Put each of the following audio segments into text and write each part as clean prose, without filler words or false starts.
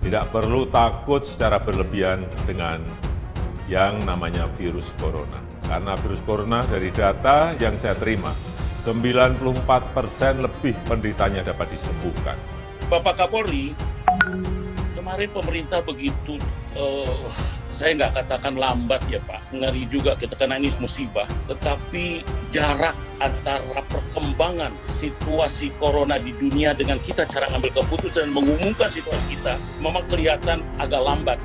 Tidak perlu takut secara berlebihan dengan yang namanya virus corona. Karena virus corona dari data yang saya terima, 94% lebih penderitanya dapat disembuhkan. Bapak Kapolri, kemarin pemerintah begitu, saya nggak katakan lambat ya Pak, ngeri juga kita karena ini musibah, tetapi jarak antara perkembangan situasi corona di dunia dengan kita cara ngambil keputusan dan mengumumkan situasi kita memang kelihatan agak lambat.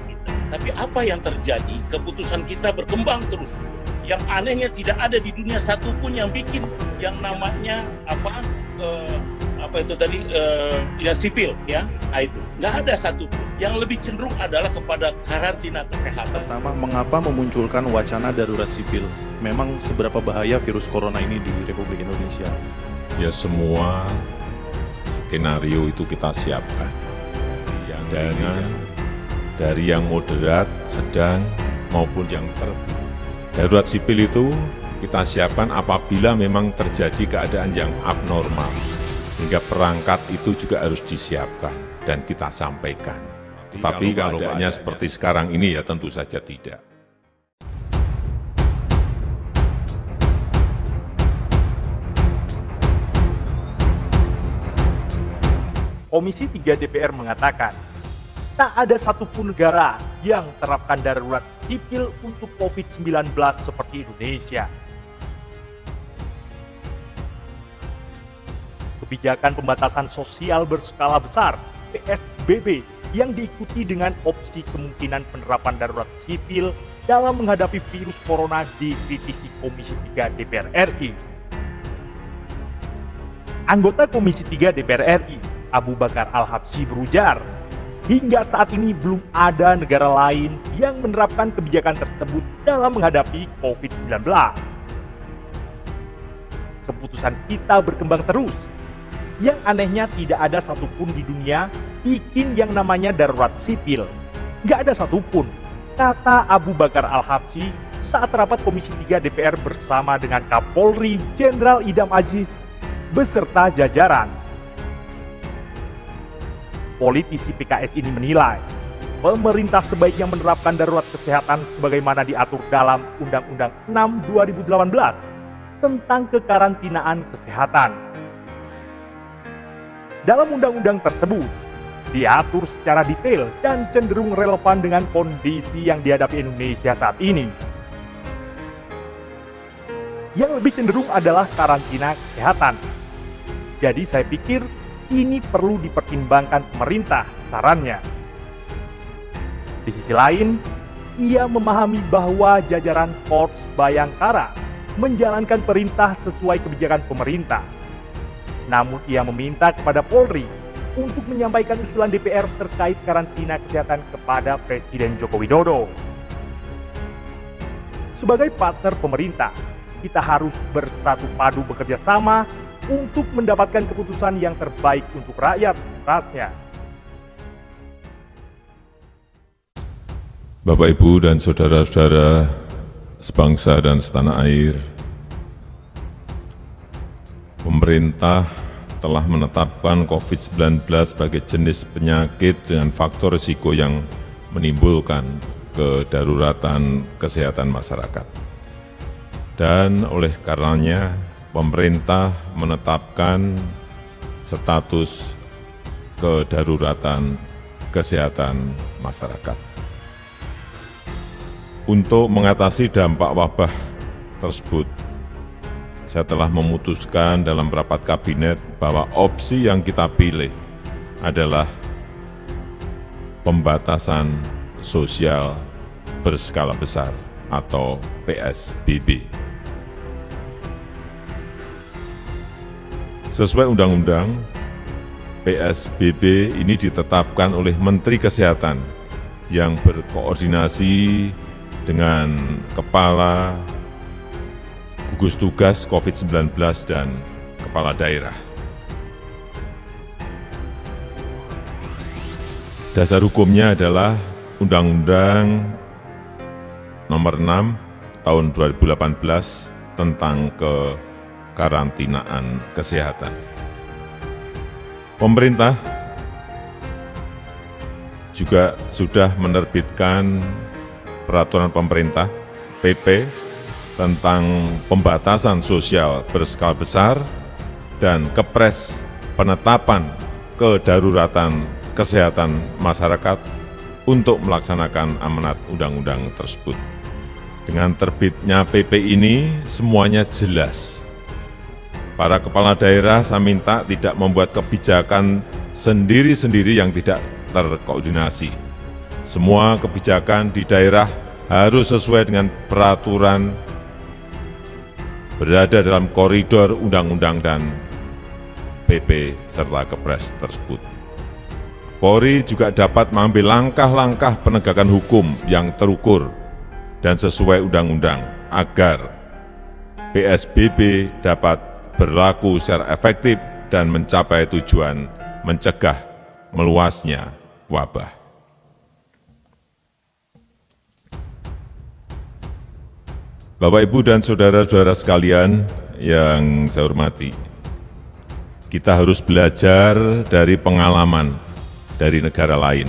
Tapi apa yang terjadi? Keputusan kita berkembang terus. Yang anehnya tidak ada di dunia satupun yang bikin yang namanya ya sipil ya, itu nggak ada satupun. Yang lebih cenderung adalah kepada karantina kesehatan. Pertama, mengapa memunculkan wacana darurat sipil? Memang seberapa bahaya virus corona ini di Republik Indonesia? Ya semua skenario itu kita siapkan. Dari yang moderat, sedang, maupun yang terburuk. Darurat sipil itu kita siapkan apabila memang terjadi keadaan yang abnormal. Sehingga perangkat itu juga harus disiapkan dan kita sampaikan. Tapi keadaannya seperti sekarang ini ya tentu saja tidak. Komisi 3 DPR mengatakan, tak ada satupun negara yang terapkan darurat sipil untuk COVID-19 seperti Indonesia. Kebijakan pembatasan sosial berskala besar (PSBB) yang diikuti dengan opsi kemungkinan penerapan darurat sipil dalam menghadapi virus corona dikritisi Komisi 3 DPR RI. Anggota Komisi 3 DPR RI, Abu Bakar Al-Habsyi berujar, hingga saat ini belum ada negara lain yang menerapkan kebijakan tersebut dalam menghadapi COVID-19. Keputusan kita berkembang terus. Yang anehnya tidak ada satupun di dunia bikin yang namanya darurat sipil. Nggak ada satupun, kata Abu Bakar Al-Habsyi saat rapat Komisi 3 DPR bersama dengan Kapolri Jenderal Idham Aziz beserta jajaran. Politisi PKS ini menilai, pemerintah sebaiknya menerapkan darurat kesehatan sebagaimana diatur dalam Undang-Undang 6 2018 tentang kekarantinaan kesehatan. Dalam undang-undang tersebut, diatur secara detail dan cenderung relevan dengan kondisi yang dihadapi Indonesia saat ini. Yang lebih cenderung adalah karantina kesehatan. Jadi saya pikir ini perlu dipertimbangkan pemerintah, sarannya. Di sisi lain, ia memahami bahwa jajaran Korps Bayangkara menjalankan perintah sesuai kebijakan pemerintah. Namun ia meminta kepada Polri untuk menyampaikan usulan DPR terkait karantina kesehatan kepada Presiden Joko Widodo. Sebagai partner pemerintah, kita harus bersatu padu bekerja sama untuk mendapatkan keputusan yang terbaik untuk rakyat atasnya. Bapak, Ibu, dan saudara-saudara sebangsa dan setanah air, pemerintah telah menetapkan COVID-19 sebagai jenis penyakit dengan faktor risiko yang menimbulkan kedaruratan kesehatan masyarakat. Dan oleh karenanya, pemerintah menetapkan status kedaruratan kesehatan masyarakat. Untuk mengatasi dampak wabah tersebut, saya telah memutuskan dalam rapat kabinet bahwa opsi yang kita pilih adalah pembatasan sosial berskala besar atau PSBB. Sesuai undang-undang, PSBB ini ditetapkan oleh Menteri Kesehatan yang berkoordinasi dengan Kepala Gugus Tugas COVID-19 dan Kepala Daerah. Dasar hukumnya adalah Undang-Undang Nomor 6 Tahun 2018 tentang kekarantinaan kesehatan. Pemerintah juga sudah menerbitkan peraturan pemerintah PP tentang pembatasan sosial berskala besar dan Kepres penetapan kedaruratan kesehatan masyarakat untuk melaksanakan amanat undang-undang tersebut. Dengan terbitnya PP ini semuanya jelas. Para kepala daerah saya minta tidak membuat kebijakan sendiri-sendiri yang tidak terkoordinasi. Semua kebijakan di daerah harus sesuai dengan peraturan, berada dalam koridor undang-undang dan PP serta Kepres tersebut. Polri juga dapat mengambil langkah-langkah penegakan hukum yang terukur dan sesuai undang-undang agar PSBB dapat berlaku secara efektif dan mencapai tujuan mencegah meluasnya wabah. Bapak, Ibu, dan saudara-saudara sekalian yang saya hormati, kita harus belajar dari pengalaman dari negara lain,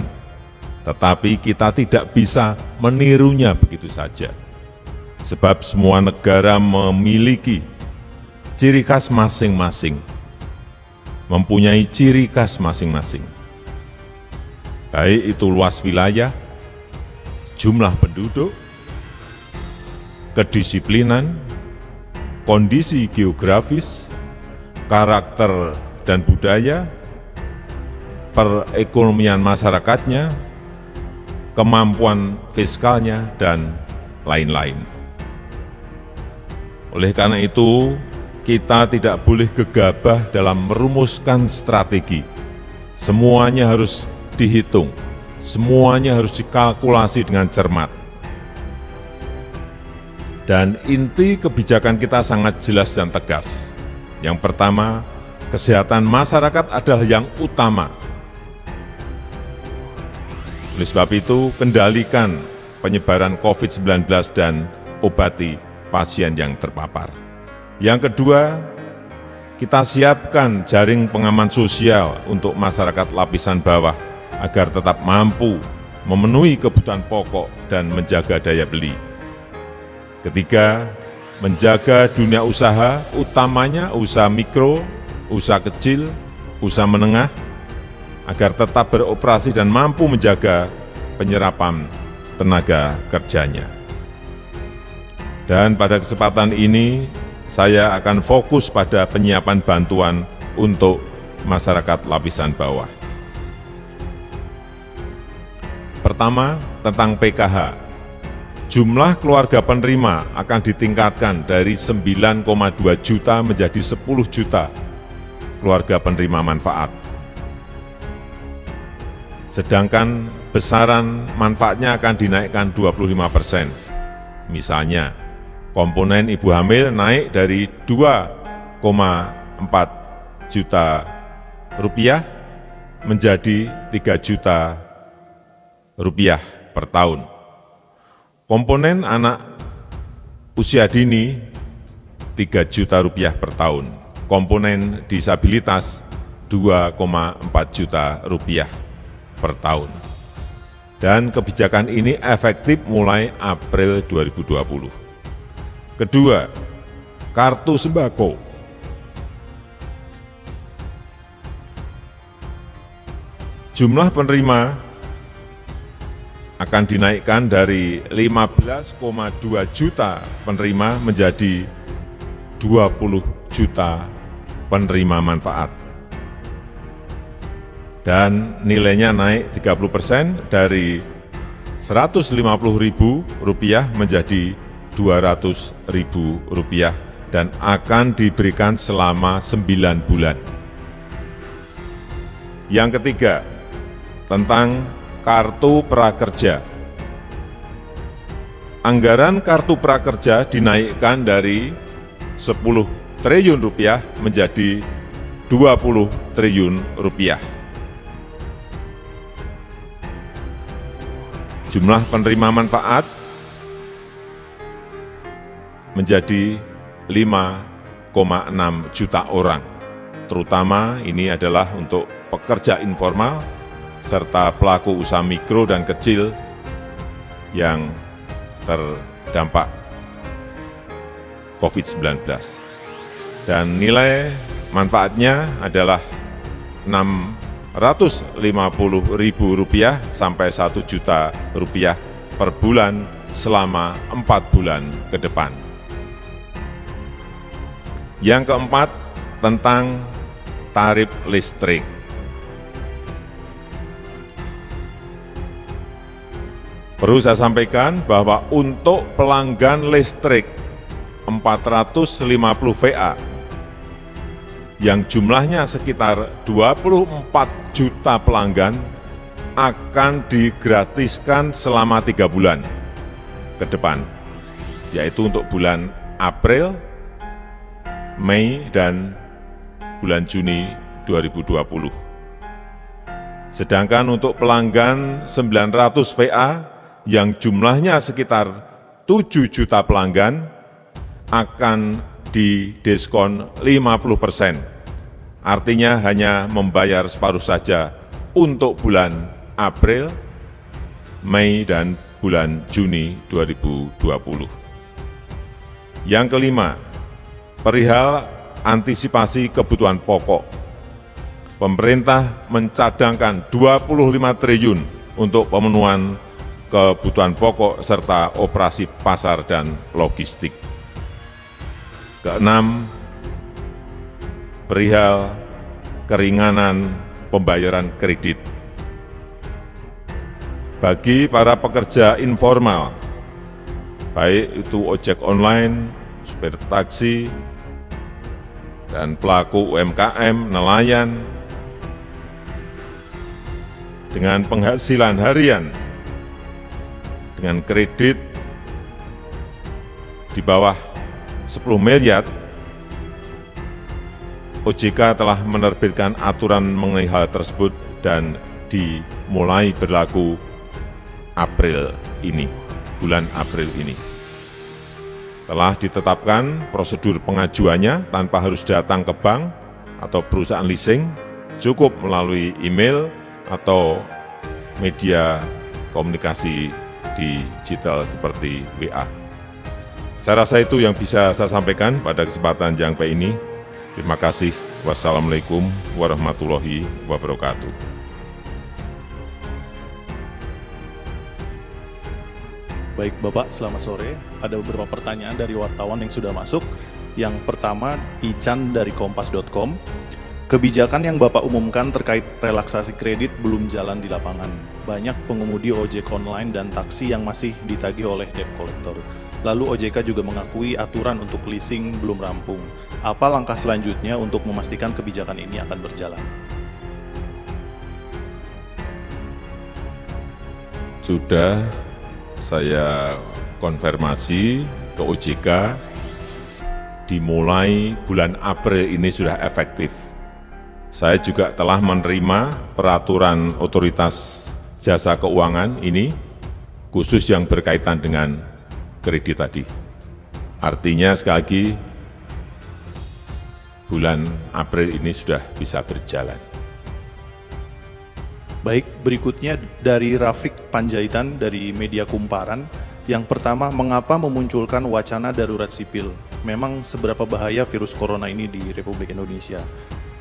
tetapi kita tidak bisa menirunya begitu saja. Sebab semua negara memiliki ciri khas masing-masing, mempunyai ciri khas masing-masing. Baik itu luas wilayah, jumlah penduduk, kedisiplinan, kondisi geografis, karakter dan budaya, perekonomian masyarakatnya, kemampuan fiskalnya, dan lain-lain. Oleh karena itu, kita tidak boleh gegabah dalam merumuskan strategi. Semuanya harus dihitung, semuanya harus dikalkulasi dengan cermat. Dan inti kebijakan kita sangat jelas dan tegas. Yang pertama, kesehatan masyarakat adalah yang utama. Oleh sebab itu, kendalikan penyebaran COVID-19 dan obati pasien yang terpapar. Yang kedua, kita siapkan jaring pengaman sosial untuk masyarakat lapisan bawah agar tetap mampu memenuhi kebutuhan pokok dan menjaga daya beli. Ketiga, menjaga dunia usaha, utamanya usaha mikro, usaha kecil, usaha menengah, agar tetap beroperasi dan mampu menjaga penyerapan tenaga kerjanya. Dan pada kesempatan ini, saya akan fokus pada penyiapan bantuan untuk masyarakat lapisan bawah. Pertama, tentang PKH. Jumlah keluarga penerima akan ditingkatkan dari 9,2 juta menjadi 10 juta keluarga penerima manfaat. Sedangkan besaran manfaatnya akan dinaikkan 25%. Misalnya, komponen ibu hamil naik dari 2,4 juta rupiah menjadi 3 juta rupiah per tahun. Komponen anak usia dini 3 juta rupiah per tahun. Komponen disabilitas 2,4 juta rupiah per tahun. Dan kebijakan ini efektif mulai April 2020. Kedua, kartu sembako. Jumlah penerima akan dinaikkan dari 15,2 juta penerima menjadi 20 juta penerima manfaat. Dan nilainya naik 30% dari Rp150.000 menjadi Rp200.000 dan akan diberikan selama 9 bulan. Yang ketiga, tentang Kartu Prakerja. Anggaran Kartu Prakerja dinaikkan dari 10 triliun rupiah menjadi 20 triliun rupiah. Jumlah penerima manfaat menjadi 5,6 juta orang. Terutama ini adalah untuk pekerja informal serta pelaku usaha mikro dan kecil yang terdampak COVID-19. Dan nilai manfaatnya adalah Rp650.000 sampai Rp1 juta per bulan selama 4 bulan ke depan. Yang keempat, tentang tarif listrik. Perlu saya sampaikan bahwa untuk pelanggan listrik 450 VA yang jumlahnya sekitar 24 juta pelanggan akan digratiskan selama 3 bulan ke depan, yaitu untuk bulan April, Mei, dan bulan Juni 2020. Sedangkan untuk pelanggan 900 VA yang jumlahnya sekitar 7 juta pelanggan akan didiskon 50%. Artinya hanya membayar separuh saja untuk bulan April, Mei, dan bulan Juni 2020. Yang kelima, perihal antisipasi kebutuhan pokok. Pemerintah mencadangkan 25 triliun untuk pemenuhan kebutuhan pokok serta operasi pasar dan logistik. Keenam, perihal keringanan pembayaran kredit. Bagi para pekerja informal, baik itu ojek online, supir taksi, dan pelaku UMKM, nelayan, dengan penghasilan harian, dengan kredit di bawah 10 miliar, OJK telah menerbitkan aturan mengenai hal tersebut dan dimulai berlaku April ini, bulan April ini. Telah ditetapkan prosedur pengajuannya tanpa harus datang ke bank atau perusahaan leasing, cukup melalui email atau media komunikasi digital seperti WA. Saya rasa itu yang bisa saya sampaikan pada kesempatan yang baik ini. Terima kasih. Wassalamualaikum warahmatullahi wabarakatuh. Baik Bapak, selamat sore. Ada beberapa pertanyaan dari wartawan yang sudah masuk. Yang pertama, Ican dari Kompas.com. Kebijakan yang Bapak umumkan terkait relaksasi kredit belum jalan di lapangan. Banyak pengemudi ojek online dan taksi yang masih ditagih oleh debt collector. Lalu OJK juga mengakui aturan untuk leasing belum rampung. Apa langkah selanjutnya untuk memastikan kebijakan ini akan berjalan? Sudah saya konfirmasi ke OJK, dimulai bulan April ini sudah efektif. Saya juga telah menerima peraturan otoritas jasa keuangan ini, khusus yang berkaitan dengan kredit tadi. Artinya sekali lagi, bulan April ini sudah bisa berjalan. Baik, berikutnya dari Rafiq Panjaitan dari Media Kumparan. Yang pertama, mengapa memunculkan wacana darurat sipil? Memang seberapa bahaya virus corona ini di Republik Indonesia?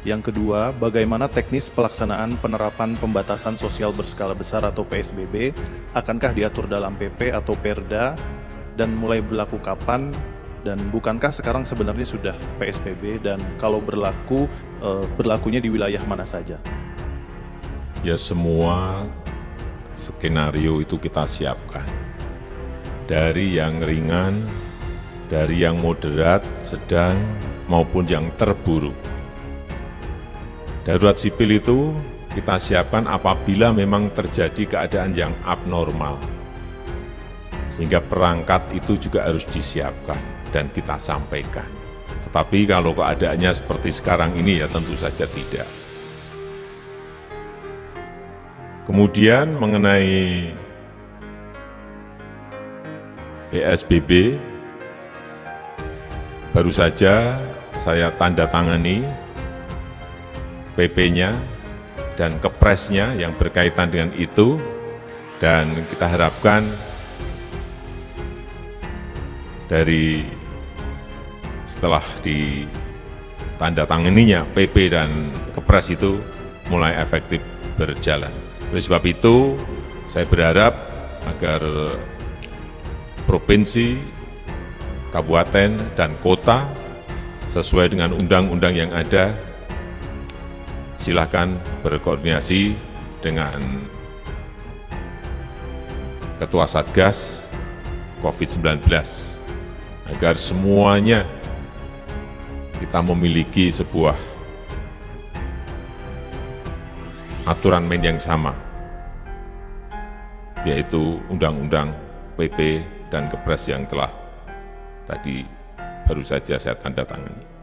Yang kedua, bagaimana teknis pelaksanaan penerapan pembatasan sosial berskala besar atau PSBB? Akankah diatur dalam PP atau Perda? Dan mulai berlaku kapan? Dan bukankah sekarang sebenarnya sudah PSBB? Dan kalau berlaku, berlakunya di wilayah mana saja? Ya, semua skenario itu kita siapkan. Dari yang ringan, dari yang moderat, sedang, maupun yang terburuk. Darurat sipil itu kita siapkan apabila memang terjadi keadaan yang abnormal. Sehingga perangkat itu juga harus disiapkan dan kita sampaikan. Tetapi kalau keadaannya seperti sekarang ini ya tentu saja tidak. Kemudian mengenai PSBB, baru saja saya tanda tangani PP-nya dan Kepres kepresnya yang berkaitan dengan itu, dan kita harapkan dari setelah ditandatanganinya PP dan kepres itu mulai efektif berjalan. Oleh sebab itu, saya berharap agar provinsi, kabupaten, dan kota sesuai dengan undang-undang yang ada, silakan berkoordinasi dengan Ketua Satgas COVID-19 agar semuanya kita memiliki sebuah aturan main yang sama, yaitu undang-undang, PP, dan kepres yang telah tadi baru saja saya tanda tangani.